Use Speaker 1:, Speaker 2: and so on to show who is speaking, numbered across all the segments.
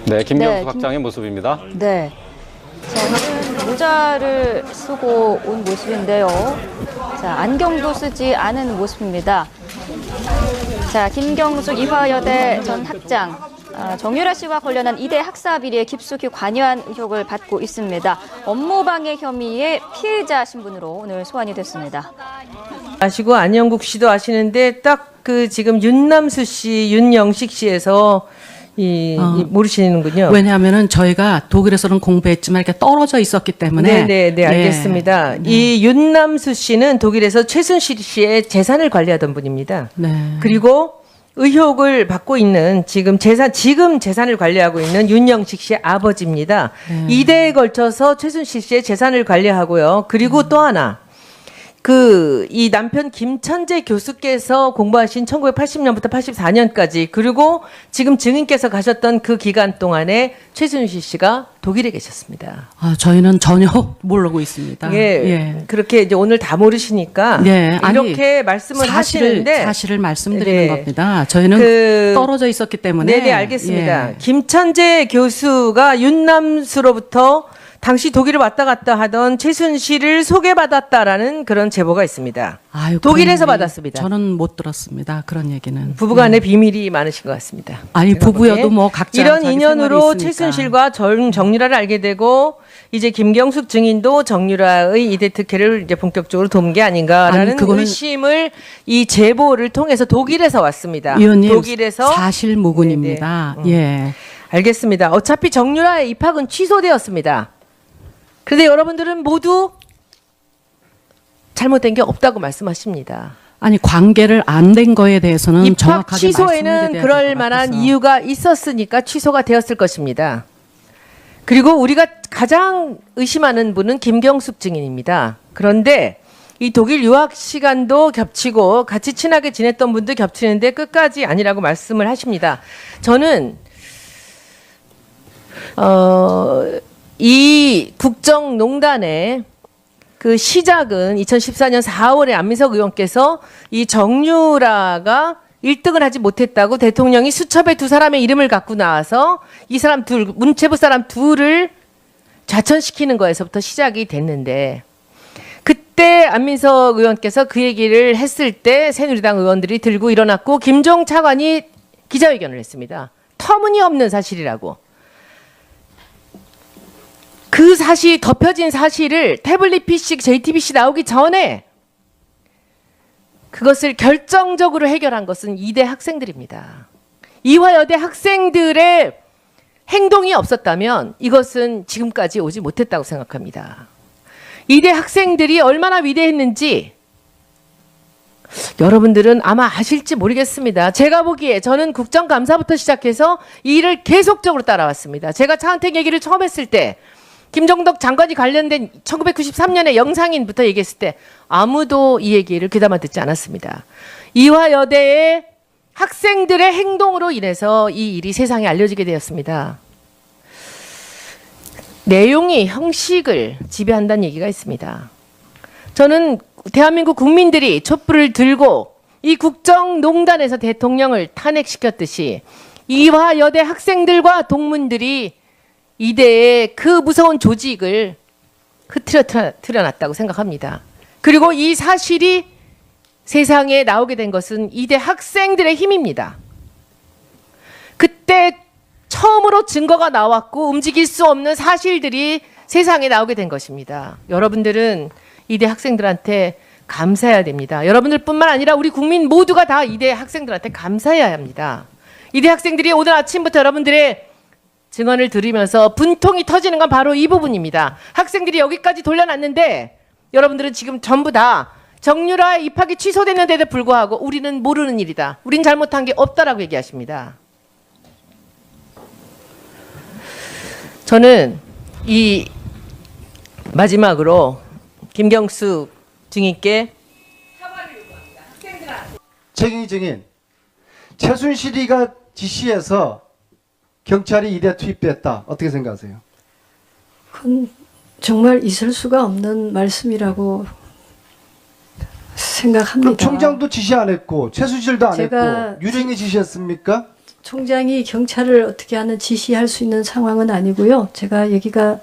Speaker 1: 네, 김경수 학장의 모습입니다.
Speaker 2: 네. 저는 모자를 쓰고 온 모습인데요. 자, 안경도 쓰지 않은 모습입니다. 자, 김경숙 이화여대 전 학장. 정유라 씨와 관련한 이대 학사 비리에 깊숙이 관여한 의혹을 받고 있습니다. 업무방해 혐의의 피해자 신분으로 오늘 소환이 됐습니다.
Speaker 3: 아시고 안영국 씨도 아시는데 딱 그 지금 윤남수 씨, 윤영식 씨에서 모르시는군요.
Speaker 4: 왜냐하면은 저희가 독일에서는 공부했지만 이렇게 떨어져 있었기 때문에.
Speaker 3: 네, 알겠습니다. 이 윤남수 씨는 독일에서 최순실 씨의 재산을 관리하던 분입니다.
Speaker 4: 네.
Speaker 3: 그리고 의혹을 받고 있는 지금 재산을 관리하고 있는 윤영식 씨의 아버지입니다.
Speaker 4: 네.
Speaker 3: 2대에 걸쳐서 최순실 씨의 재산을 관리하고요. 그리고 또 하나. 이 남편 김천재 교수께서 공부하신 1980년부터 84년까지 그리고 지금 증인께서 가셨던 그 기간 동안에 최순실 씨가 독일에 계셨습니다.
Speaker 4: 저희는 전혀 모르고 있습니다.
Speaker 3: 예. 그렇게 이제 오늘 다 모르시니까 이렇게 말씀을 하시는데
Speaker 4: 사실을 말씀드리는 겁니다. 저희는 떨어져 있었기 때문에.
Speaker 3: 네, 알겠습니다. 김천재 교수가 윤남수로부터 당시 독일을 왔다 갔다 하던 최순실을 소개받았다라는 그런 제보가 있습니다. 독일에서 받았습니다.
Speaker 4: 저는 못 들었습니다. 그런 얘기는.
Speaker 3: 부부간에 비밀이 많으신 것 같습니다.
Speaker 4: 아니 부부여도 뭐 각자
Speaker 3: 이런
Speaker 4: 자기
Speaker 3: 인연으로
Speaker 4: 생활이 있으니까.
Speaker 3: 최순실과 정유라를 알게 되고 이제 김경숙 증인도 정유라의 이대 특혜를 이제 본격적으로 도운 게 아닌가라는 의심을 이 제보를 통해서 독일에서 왔습니다.
Speaker 4: 위원님,
Speaker 3: 독일에서
Speaker 4: 사실무근입니다. 예.
Speaker 3: 알겠습니다. 어차피 정유라의 입학은 취소되었습니다. 그런데 여러분들은 모두 잘못된 게 없다고 말씀하십니다.
Speaker 4: 아니 관계를 안 된 거에 대해서는
Speaker 3: 입학
Speaker 4: 정확하게
Speaker 3: 취소에는 그럴 만한 이유가 있었으니까 취소가 되었을 것입니다. 그리고 우리가 가장 의심하는 분은 김경숙 증인입니다. 그런데 이 독일 유학 시간도 겹치고 같이 친하게 지냈던 분도 겹치는데 끝까지 아니라고 말씀을 하십니다. 저는 이 국정농단의 그 시작은 2014년 4월에 안민석 의원께서 이 정유라가 1등을 하지 못했다고 대통령이 수첩에 두 사람의 이름을 갖고 나와서 이 사람 문체부 사람 둘을 좌천시키는 거에서부터 시작이 됐는데 그때 안민석 의원께서 그 얘기를 했을 때 새누리당 의원들이 들고 일어났고 김종 차관이 기자회견을 했습니다. 터무니없는 사실이라고. 그 사실 덮여진 사실을 태블릿 PC, JTBC 나오기 전에 그것을 결정적으로 해결한 것은 이대 학생들입니다. 이화여대 학생들의 행동이 없었다면 이것은 지금까지 오지 못했다고 생각합니다. 이대 학생들이 얼마나 위대했는지 여러분들은 아마 아실지 모르겠습니다. 제가 보기에 저는 국정감사부터 시작해서 이 일을 계속적으로 따라왔습니다. 제가 차은택 얘기를 처음 했을 때 김정덕 장관이 관련된 1993년에 영상인부터 얘기했을 때 아무도 이 얘기를 귀담아 듣지 않았습니다. 이화여대의 학생들의 행동으로 인해서 이 일이 세상에 알려지게 되었습니다. 내용이 형식을 지배한다는 얘기가 있습니다. 저는 대한민국 국민들이 촛불을 들고 이 국정농단에서 대통령을 탄핵시켰듯이 이화여대 학생들과 동문들이 이대의 그 무서운 조직을 흐트려 놨다고 생각합니다. 그리고 이 사실이 세상에 나오게 된 것은 이대 학생들의 힘입니다. 그때 처음으로 증거가 나왔고 움직일 수 없는 사실들이 세상에 나오게 된 것입니다. 여러분들은 이대 학생들한테 감사해야 됩니다. 여러분들뿐만 아니라 우리 국민 모두가 다 이대 학생들한테 감사해야 합니다. 이대 학생들이 오늘 아침부터 여러분들의 증언을 들으면서 분통이 터지는 건 바로 이 부분입니다. 학생들이 여기까지 돌려놨는데 여러분들은 지금 전부 다 정유라 입학이 취소됐는데도 불구하고 우리는 모르는 일이다. 우린 잘못한 게 없다라고 얘기하십니다. 저는 이 마지막으로 김경숙 증인께
Speaker 5: 최경희 증인, 최순실이가 지시해서 경찰이 이대 투입됐다. 어떻게 생각하세요?
Speaker 6: 그건 정말 있을 수가 없는 말씀이라고 생각합니다.
Speaker 5: 그럼 총장도 지시 안 했고 최순실도 안
Speaker 6: 제가
Speaker 5: 했고 유령이 지시했습니까?
Speaker 6: 총장이 경찰을 어떻게 하는 지시할 수 있는 상황은 아니고요. 제가 얘기가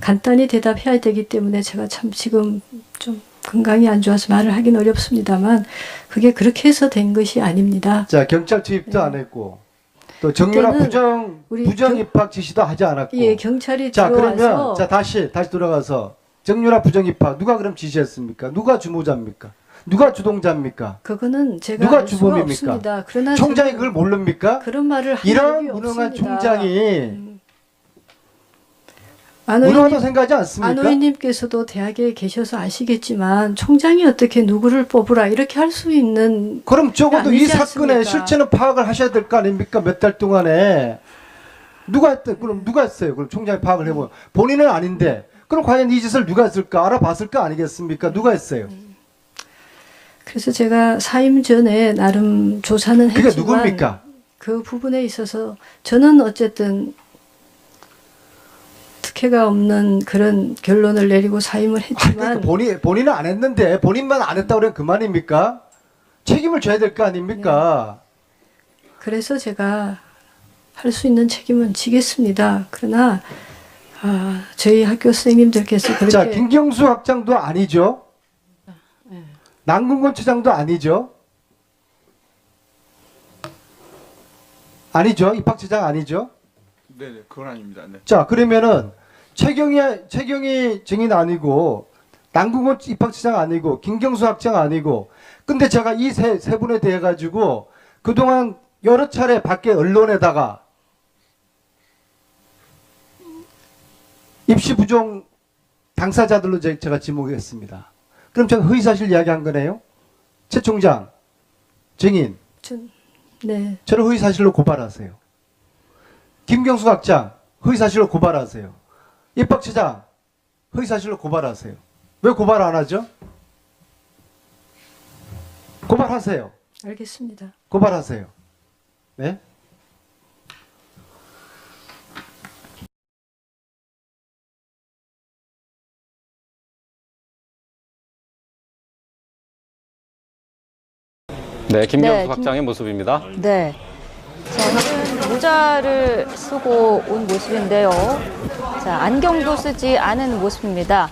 Speaker 6: 간단히 대답해야 되기 때문에 제가 참 지금 좀 건강이 안 좋아서 말을 하긴 어렵습니다만 그게 그렇게 해서 된 것이 아닙니다.
Speaker 5: 자, 경찰 투입도 안 했고 또 정유라
Speaker 6: 그때는
Speaker 5: 부정 입학 지시도 하지 않았고.
Speaker 6: 예, 경찰이
Speaker 5: 자,
Speaker 6: 들어와서
Speaker 5: 그러면 자 다시 돌아가서 정유라 부정 입학 누가 그럼 지시했습니까? 누가 주모자입니까? 누가 주동자입니까?
Speaker 6: 그거는 제가
Speaker 5: 누가
Speaker 6: 알 수가
Speaker 5: 주범입니까?
Speaker 6: 없습니다. 그러나
Speaker 5: 총장이
Speaker 6: 저는
Speaker 5: 그걸 모릅니까?
Speaker 6: 그런 말을 한
Speaker 5: 이런
Speaker 6: 적이
Speaker 5: 무능한
Speaker 6: 없습니다.
Speaker 5: 총장이
Speaker 6: 안호인님,
Speaker 5: 무능하다고 생각하지 않습니까?
Speaker 6: 안호인님께서도 대학에 계셔서 아시겠지만 총장이 어떻게 누구를 뽑으라 이렇게 할 수 있는
Speaker 5: 그럼 적어도 이
Speaker 6: 아니지
Speaker 5: 사건의
Speaker 6: 않습니까?
Speaker 5: 실체는 파악을 하셔야 될 거 아닙니까? 몇 달 동안에 누가 했대? 그럼 누가 했어요? 그럼 총장이 파악을 해보면 본인은 아닌데 그럼 과연 이 짓을 누가 했을까? 알아봤을 거 아니겠습니까? 누가 했어요?
Speaker 6: 그래서 제가 사임 전에 나름 조사는
Speaker 5: 그게
Speaker 6: 했지만
Speaker 5: 누굽니까?
Speaker 6: 그 부분에 있어서 저는 어쨌든 특혜가 없는 그런 결론을 내리고 사임을 했지만
Speaker 5: 그러니까 본인은 안 했는데 본인만 안 했다고 그러면 그만입니까? 책임을 져야 될 거 아닙니까?
Speaker 6: 그래서 제가 할 수 있는 책임은 지겠습니다. 그러나 저희 학교 선생님들께서 그렇게
Speaker 5: 자, 김경수 학장도 아니죠? 남궁건 처장도 아니죠? 아니죠? 입학처장 아니죠?
Speaker 7: 네네, 그건 아닙니다. 네.
Speaker 5: 자, 그러면은 최경희 증인 아니고 남궁건 입학처장 아니고 김경수 학장 아니고 근데 제가 이 세 분에 대해 가지고 그동안 여러 차례 밖에 언론에다가 입시 부정 당사자들로 제가 지목했습니다. 그럼 제가 허위사실 이야기한 거네요? 최 총장, 증인,
Speaker 6: 네.
Speaker 5: 저를 허위사실로 고발하세요. 김경수 학장, 허위사실로 고발하세요. 입학처장, 허위사실로 고발하세요. 왜 고발 안 하죠? 고발하세요.
Speaker 6: 알겠습니다.
Speaker 5: 고발하세요. 네?
Speaker 1: 네, 김경수
Speaker 2: 네,
Speaker 1: 학장의 모습입니다.
Speaker 2: 네. 자, 오늘은 모자를 쓰고 온 모습인데요. 자, 안경도 쓰지 않은 모습입니다.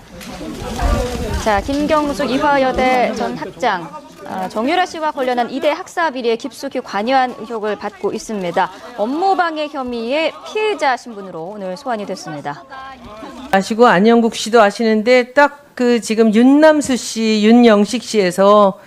Speaker 2: 자, 김경숙 이화여대 전 학장. 정유라 씨와 관련한 이대 학사 비리에 깊숙이 관여한 의혹을 받고 있습니다. 업무방해 혐의의 피해자 신분으로 오늘 소환이 됐습니다.
Speaker 3: 아시고 안영국 씨도 아시는데 딱 그 지금 윤남수 씨, 윤영식 씨에서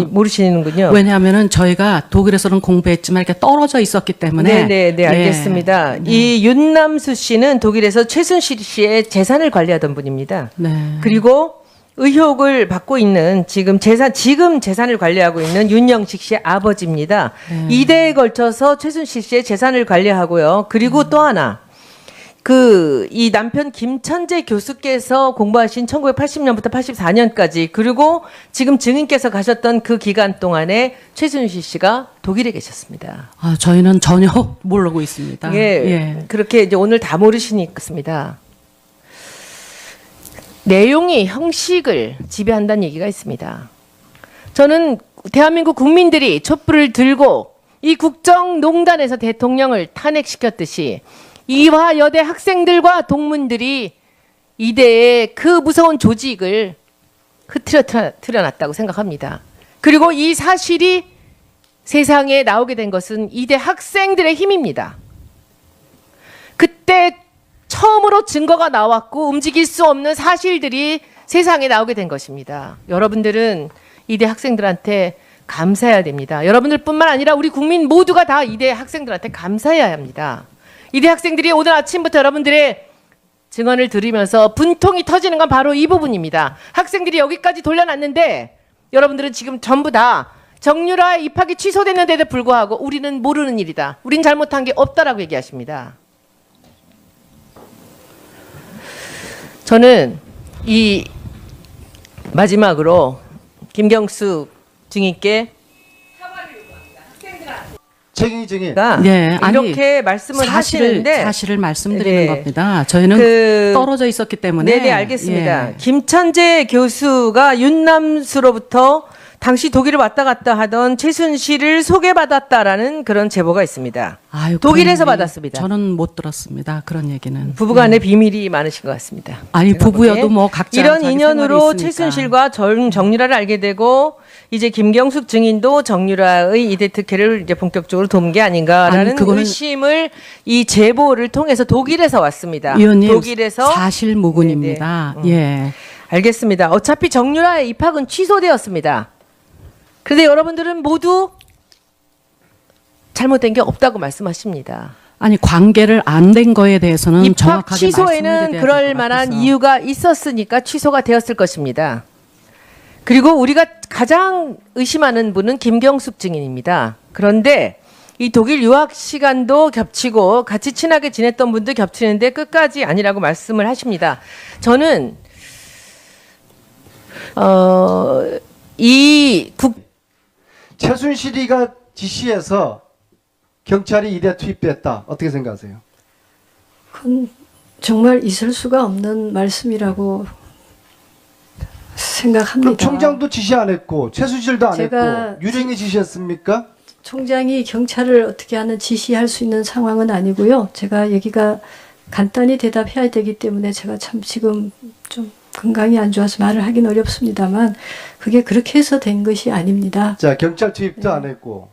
Speaker 3: 모르시는군요.
Speaker 4: 왜냐하면은 저희가 독일에서는 공부했지만 이렇게 떨어져 있었기 때문에.
Speaker 3: 네, 알겠습니다. 이 윤남수 씨는 독일에서 최순실 씨의 재산을 관리하던 분입니다.
Speaker 4: 네.
Speaker 3: 그리고 의혹을 받고 있는 지금 재산을 관리하고 있는 윤영식 씨의 아버지입니다.
Speaker 4: 네.
Speaker 3: 2대에 걸쳐서 최순실 씨의 재산을 관리하고요. 그리고 또 하나. 이 남편 김천재 교수께서 공부하신 1980년부터 84년까지 그리고 지금 증인께서 가셨던 그 기간 동안에 최순실 씨가 독일에 계셨습니다.
Speaker 4: 저희는 전혀 모르고 있습니다.
Speaker 3: 예. 그렇게 이제 오늘 다 모르시니까. 내용이 형식을 지배한다는 얘기가 있습니다. 저는 대한민국 국민들이 촛불을 들고 이 국정농단에서 대통령을 탄핵시켰듯이 이화여대 학생들과 동문들이 이대의 그 무서운 조직을 흐트러놨다고 생각합니다. 그리고 이 사실이 세상에 나오게 된 것은 이대 학생들의 힘입니다. 그때 처음으로 증거가 나왔고 움직일 수 없는 사실들이 세상에 나오게 된 것입니다. 여러분들은 이대 학생들한테 감사해야 됩니다. 여러분들뿐만 아니라 우리 국민 모두가 다 이대 학생들한테 감사해야 합니다. 이대 학생들이 오늘 아침부터 여러분들의 증언을 들으면서 분통이 터지는 건 바로 이 부분입니다. 학생들이 여기까지 돌려놨는데 여러분들은 지금 전부 다 정유라 입학이 취소됐는데도 불구하고 우리는 모르는 일이다. 우린 잘못한 게 없다라고 얘기하십니다. 저는 이 마지막으로 김경수 증인께
Speaker 5: 최경희 증인.
Speaker 4: 네, 아니,
Speaker 3: 이렇게 말씀을 하시는데
Speaker 4: 사실을 말씀드리는
Speaker 3: 네.
Speaker 4: 겁니다. 저희는 떨어져 있었기 때문에.
Speaker 3: 네, 알겠습니다.
Speaker 4: 예.
Speaker 3: 김천재 교수가 윤남수로부터 당시 독일을 왔다 갔다 하던 최순실을 소개받았다라는 그런 제보가 있습니다.
Speaker 4: 아유,
Speaker 3: 독일에서
Speaker 4: 그런 얘기
Speaker 3: 받았습니다.
Speaker 4: 저는 못 들었습니다. 그런 얘기는.
Speaker 3: 부부간에 비밀이 많으신 것 같습니다.
Speaker 4: 아니
Speaker 3: 제가
Speaker 4: 부부여도
Speaker 3: 보기엔.
Speaker 4: 뭐 각자
Speaker 3: 이런
Speaker 4: 자기
Speaker 3: 인연으로
Speaker 4: 생활이 있으니까.
Speaker 3: 최순실과 정유라를 알게 되고 이제 김경숙 증인도 정유라의 이대 특혜를 이제 본격적으로 돕은 게 아닌가라는
Speaker 4: 아니, 그거는
Speaker 3: 의심을 이 제보를 통해서 독일에서 왔습니다.
Speaker 4: 위원님
Speaker 3: 독일에서
Speaker 4: 사실무근입니다. 예.
Speaker 3: 알겠습니다. 어차피 정유라의 입학은 취소되었습니다. 그런데 여러분들은 모두 잘못된 게 없다고 말씀하십니다.
Speaker 4: 아니 관계를 안 된 거에 대해서는
Speaker 3: 입학
Speaker 4: 정확하게 말씀을
Speaker 3: 취소에는
Speaker 4: 드려야
Speaker 3: 그럴
Speaker 4: 될것
Speaker 3: 만한
Speaker 4: 같아서.
Speaker 3: 이유가 있었으니까 취소가 되었을 것입니다. 그리고 우리가 가장 의심하는 분은 김경숙 증인입니다. 그런데 이 독일 유학 시간도 겹치고 같이 친하게 지냈던 분도 겹치는데 끝까지 아니라고 말씀을 하십니다. 저는
Speaker 5: 최순실이가 지시해서 경찰이 이대 투입됐다. 어떻게 생각하세요?
Speaker 6: 그건 정말 있을 수가 없는 말씀이라고 생각합니다.
Speaker 5: 그럼 총장도 지시 안 했고 최순실도 안
Speaker 6: 제가
Speaker 5: 했고 유령이 지시했습니까?
Speaker 6: 총장이 경찰을 어떻게 하는 지시할 수 있는 상황은 아니고요. 제가 얘기가 간단히 대답해야 되기 때문에 제가 참 지금 좀 건강이 안 좋아서 말을 하긴 어렵습니다만 그게 그렇게 해서 된 것이 아닙니다.
Speaker 5: 자, 경찰 투입도 안 했고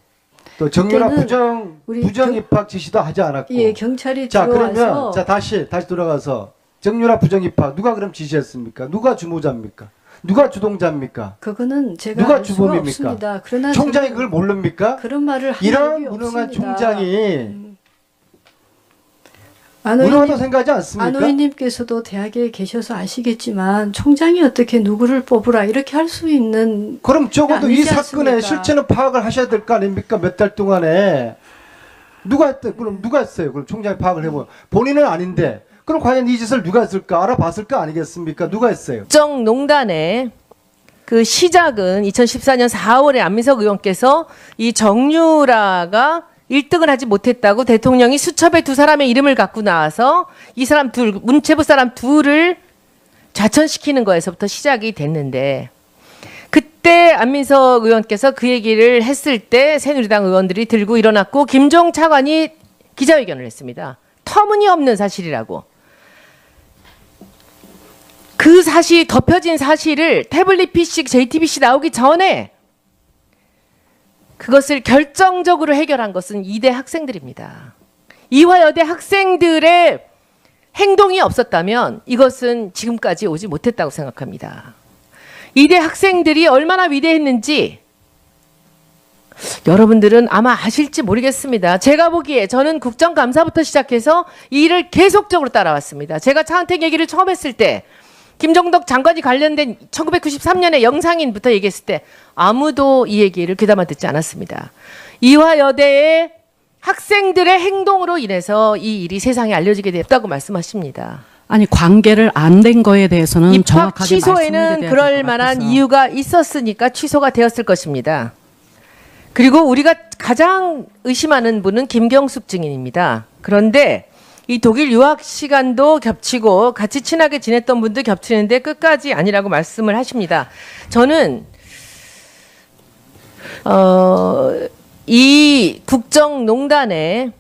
Speaker 5: 또 정유라
Speaker 6: 그때는
Speaker 5: 부정 입학 지시도 하지 않았고.
Speaker 6: 예, 경찰이
Speaker 5: 자,
Speaker 6: 들어와서
Speaker 5: 그러면 자 다시 돌아가서 정유라 부정 입학 누가 그럼 지시했습니까? 누가 주모자입니까? 누가 주동자입니까?
Speaker 6: 그거는 제가
Speaker 5: 누가
Speaker 6: 알 수가
Speaker 5: 주범입니까?
Speaker 6: 없습니다. 그러나
Speaker 5: 총장이
Speaker 6: 저는
Speaker 5: 그걸 모릅니까?
Speaker 6: 그런 말을 한
Speaker 5: 이런
Speaker 6: 적이
Speaker 5: 무능한
Speaker 6: 없습니다.
Speaker 5: 총장이 무능하다고 생각하지 않습니까?
Speaker 6: 안호희님께서도 대학에 계셔서 아시겠지만 총장이 어떻게 누구를 뽑으라 이렇게 할 수 있는
Speaker 5: 그럼 적어도 이
Speaker 6: 아니지
Speaker 5: 사건의
Speaker 6: 않습니까?
Speaker 5: 실체는 파악을 하셔야 될 거 아닙니까? 몇 달 동안에 누가 했대? 그럼 누가 했어요? 그럼 총장이 파악을 해보면 본인은 아닌데 그럼 과연 이 짓을 누가 했을까? 알아봤을 거 아니겠습니까? 누가 했어요?
Speaker 3: 국정농단의 그 시작은 2014년 4월에 안민석 의원께서 이 정유라가 1등을 하지 못했다고 대통령이 수첩에 두 사람의 이름을 갖고 나와서 이 사람 문체부 사람 둘을 좌천시키는 거에서부터 시작이 됐는데 그때 안민석 의원께서 그 얘기를 했을 때 새누리당 의원들이 들고 일어났고 김종 차관이 기자회견을 했습니다. 터무니없는 사실이라고. 그 사실 덮여진 사실을 태블릿 PC, JTBC 나오기 전에 그것을 결정적으로 해결한 것은 이대 학생들입니다. 이화여대 학생들의 행동이 없었다면 이것은 지금까지 오지 못했다고 생각합니다. 이대 학생들이 얼마나 위대했는지 여러분들은 아마 아실지 모르겠습니다. 제가 보기에 저는 국정감사부터 시작해서 이 일을 계속적으로 따라왔습니다. 제가 차은택 얘기를 처음 했을 때 김정덕 장관이 관련된 1993년에 영상인부터 얘기했을 때 아무도 이 얘기를 귀담아 듣지 않았습니다. 이화여대의 학생들의 행동으로 인해서 이 일이 세상에 알려지게 됐다고 말씀하십니다.
Speaker 4: 아니 관계를 안 된 거에 대해서는
Speaker 3: 입학
Speaker 4: 정확하게
Speaker 3: 취소에는
Speaker 4: 말씀을 드려야
Speaker 3: 그럴
Speaker 4: 될것
Speaker 3: 만한
Speaker 4: 같아서.
Speaker 3: 이유가 있었으니까 취소가 되었을 것입니다. 그리고 우리가 가장 의심하는 분은 김경숙 증인입니다. 그런데 이 독일 유학 시간도 겹치고 같이 친하게 지냈던 분도 겹치는데 끝까지 아니라고 말씀을 하십니다. 저는 이 국정농단의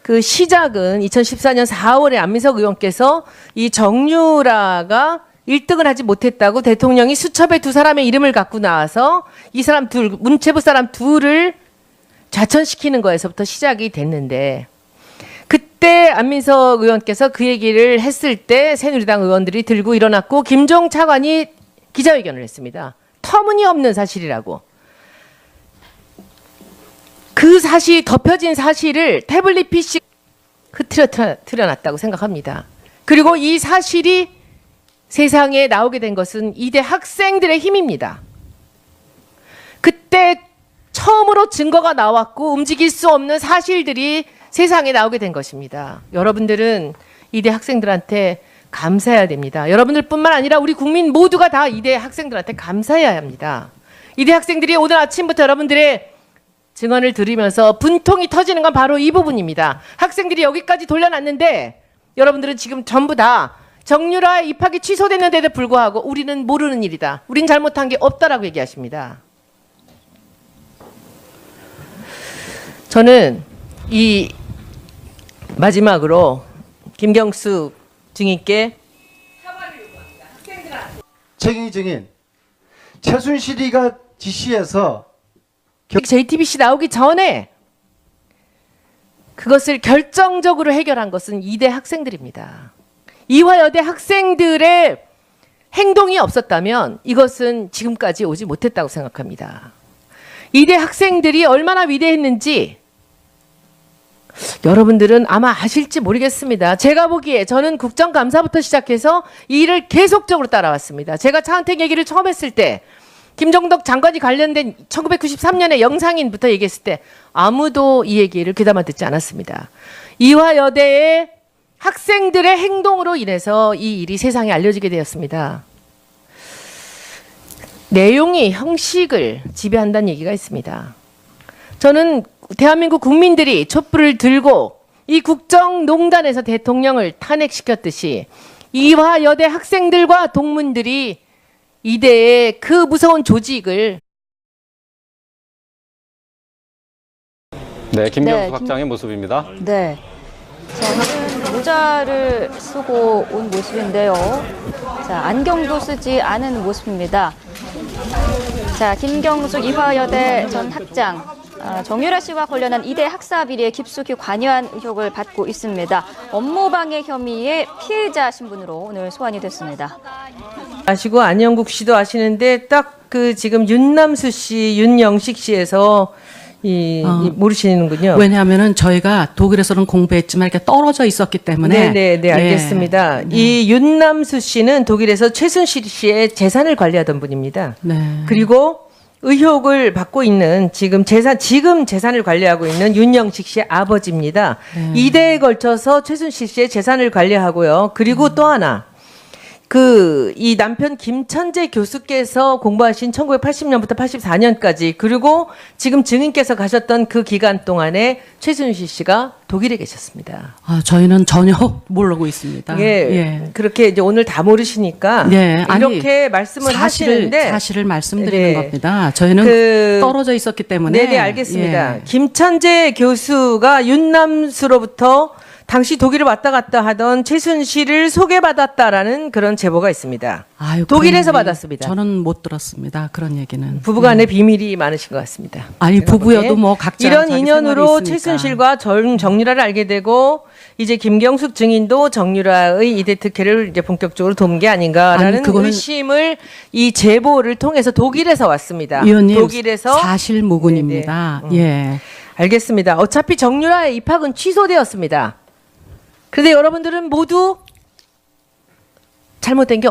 Speaker 3: 그 시작은 2014년 4월에 안민석 의원께서 이 정유라가 1등을 하지 못했다고 대통령이 수첩에 두 사람의 이름을 갖고 나와서 이 사람 문체부 사람 둘을 좌천시키는 거에서부터 시작이 됐는데 그때 안민석 의원께서 그 얘기를 했을 때 새누리당 의원들이 들고 일어났고 김종 차관이 기자회견을 했습니다. 터무니없는 사실이라고. 그 사실 덮여진 사실을 태블릿 PC 흐트려놨다고 생각합니다. 그리고 이 사실이 세상에 나오게 된 것은 이대 학생들의 힘입니다. 그때 처음으로 증거가 나왔고 움직일 수 없는 사실들이 세상에 나오게 된 것입니다. 여러분들은 이대 학생들한테 감사해야 됩니다. 여러분들뿐만 아니라 우리 국민 모두가 다 이대 학생들한테 감사해야 합니다. 이대 학생들이 오늘 아침부터 여러분들의 증언을 들으면서 분통이 터지는 건 바로 이 부분입니다. 학생들이 여기까지 돌려놨는데 여러분들은 지금 전부 다 정유라 입학이 취소됐는데도 불구하고 우리는 모르는 일이다. 우린 잘못한 게 없다라고 얘기하십니다. 저는 이 마지막으로 김경숙 증인께
Speaker 5: 최경희 증인, 최순실이가 지시해서
Speaker 3: JTBC 나오기 전에 그것을 결정적으로 해결한 것은 이대 학생들입니다. 이화여대 학생들의 행동이 없었다면 이것은 지금까지 오지 못했다고 생각합니다. 이대 학생들이 얼마나 위대했는지 여러분들은 아마 아실지 모르겠습니다. 제가 보기에 저는 국정감사부터 시작해서 이 일을 계속적으로 따라왔습니다. 제가 차은택 얘기를 처음 했을 때 김정덕 장관이 관련된 1993년에 영상인부터 얘기했을 때 아무도 이 얘기를 귀담아 듣지 않았습니다. 이화여대의 학생들의 행동으로 인해서 이 일이 세상에 알려지게 되었습니다. 내용이 형식을 지배한다는 얘기가 있습니다. 저는 대한민국 국민들이 촛불을 들고 이 국정농단에서 대통령을 탄핵시켰듯이 이화여대 학생들과 동문들이 이대의 그 무서운 조직을
Speaker 1: 네, 김경수
Speaker 2: 네,
Speaker 1: 학장의 모습입니다.
Speaker 2: 네. 저는 모자를 쓰고 온 모습인데요. 자, 안경도 쓰지 않은 모습입니다. 자, 김경숙 이화여대 전 학장, 정유라 씨와 관련한 이대 학사 비리에 깊숙이 관여한 의혹을 받고 있습니다. 업무방해 혐의의 피해자 신분으로 오늘 소환이 됐습니다.
Speaker 3: 아시고 안영국 씨도 아시는데 딱 그 지금 윤남수 씨, 윤영식 씨에서 이 모르시는군요.
Speaker 4: 왜냐하면은 저희가 독일에서는 공부했지만 이렇게 떨어져 있었기 때문에.
Speaker 3: 네, 알겠습니다. 이 윤남수 씨는 독일에서 최순실 씨의 재산을 관리하던 분입니다.
Speaker 4: 네.
Speaker 3: 그리고 의혹을 받고 있는 지금 재산을 관리하고 있는 윤영식 씨의 아버지입니다.
Speaker 4: 네.
Speaker 3: 이대에 걸쳐서 최순실 씨의 재산을 관리하고요. 그리고 또 하나. 이 남편 김천재 교수께서 공부하신 1980년부터 84년까지 그리고 지금 증인께서 가셨던 그 기간 동안에 최순실 씨가 독일에 계셨습니다.
Speaker 4: 저희는 전혀 모르고 있습니다.
Speaker 3: 그렇게 이제 오늘 다 모르시니까 이렇게 말씀을 하시는데
Speaker 4: 사실을 말씀드리는 겁니다. 저희는 떨어져 있었기 때문에.
Speaker 3: 네, 알겠습니다. 김천재 교수가 윤남수로부터 당시 독일을 왔다 갔다 하던 최순실을 소개받았다라는 그런 제보가 있습니다. 독일에서 받았습니다.
Speaker 4: 저는 못 들었습니다. 그런 얘기는.
Speaker 3: 부부간에 비밀이 많으신 것 같습니다.
Speaker 4: 아니 부부여도 뭐 각자
Speaker 3: 이런
Speaker 4: 자기
Speaker 3: 인연으로
Speaker 4: 생활이 있으니까.
Speaker 3: 최순실과 정유라를 알게 되고 이제 김경숙 증인도 정유라의 이대 특혜를 이제 본격적으로 도운 게 아닌가라는 의심을 이 제보를 통해서 독일에서 왔습니다.
Speaker 4: 위원님,
Speaker 3: 독일에서
Speaker 4: 사실무근입니다. 예.
Speaker 3: 알겠습니다. 어차피 정유라의 입학은 취소되었습니다. 그런데 여러분들은 모두 잘못된 게